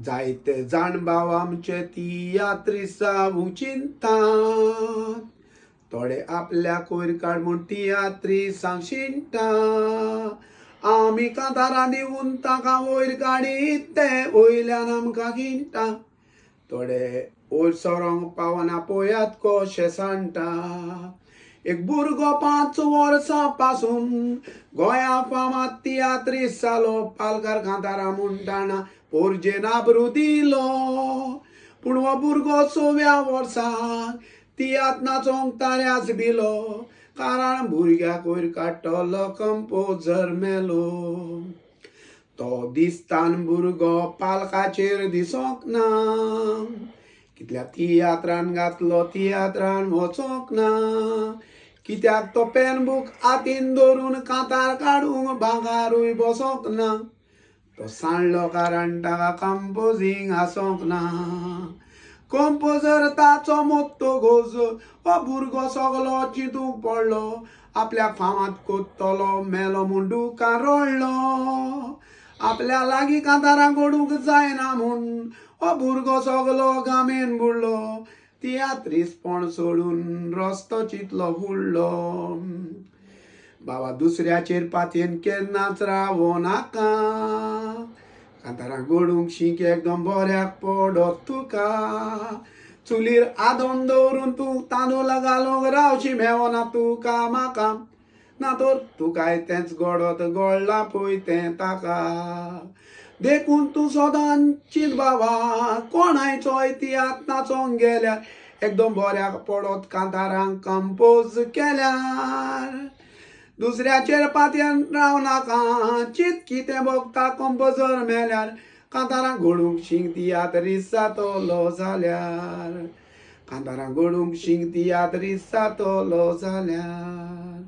जायते जाण भाव आमचे तियात्री सावू चिंतात. थोडे आपल्या कोयर काड म्हूण तियात्री सांगशिंटा. आमी कांतारां दिवून ताका वयर काडीत ते वयल्यान आमकां गिंटा. थोडे वयर सोरोंक पावना पळयात कशे सांडटा. एक भुरगो 5 वर्सां पासून गोंया फामाद तियात्रीस्ट जालो. पालकार कांतारां म्हणटाना पोरजेन आबरू दिलो. पूण हो भुरगो 6व्या वर्साक तियात्र नाचोंक ताऱ्यास भिलो. कारण भुरग्याक वयर काडटलो कंपोजर मेलो. तो दिसतान भुरगो पालकाचेर दिसोंक ना. कितल्या तियात्रान घातलो तियात्रान वचोंक ना. कित्याक तो पेन बूक हातीन धरून कांतार काडूंक भांगारूय बसोंक ना. तो सांडलो कारण ताका कंपोजींग आसोंक ना. कंपोजर ताचो मोठो घोज. हो भुरगो सगलो चिंतूंक पडलो. आपल्याक फामाद कोत्तलो मेलो म्हूण दुकान रडलो. आपल्या लागीं कांतारां घडूंक जायना म्हूण हो भुरगो सगलो गामेन बुडलो. तियात्रीस्तपण सोडून रस्तो चिंतलो फुडलो. बाबा दुसऱ्याचेर पातयेन केन्नाच रावो नाका. कांतारां घडूंक शीक एकदम बऱ्याक पडत तुका. चुलीर आदोन दवरून तूं तांदूळ घालूंक रावची मेवना तुका म्हाका. ना तर तुकाय तेंच गडत गळ्ळां पळय तें ताका. देखून तूं सदांच चिंत बाबा कोणायचो तियात्र नाचोंक गेल्यार. एकदम बऱ्याक पडत कांतारांक कंपोज केल्यार. दुसऱ्याचेर पातयेन राव नाका. चिंत कितें भोगता कंपोजर मेल्यार. कांतारां घडूंक शीक तियात्रीस्ट जातलो जाल्यार. कांतारां घडूंक शीक तियात्रीस्ट जातलो जाल्यार.